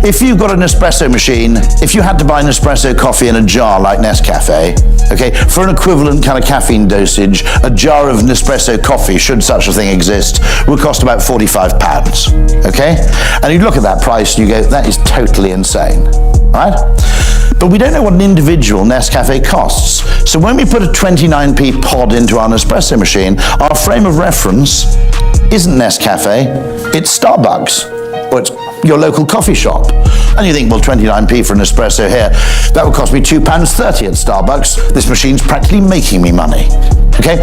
If you've got an espresso machine, if you had to buy an espresso coffee in a jar like Nescafe, okay, for an equivalent kind of caffeine dosage, a jar of Nespresso coffee, should such a thing exist, would cost about £45, okay? And you look at that price and you go, that is totally insane, right? But we don't know what an individual Nescafe costs. So when we put a 29p pod into our Nespresso machine, our frame of reference isn't Nescafe, it's Starbucks, or it's your local coffee shop. And you think, well, 29p for an espresso here, that would cost me £2.30 at Starbucks. This machine's practically making me money, okay?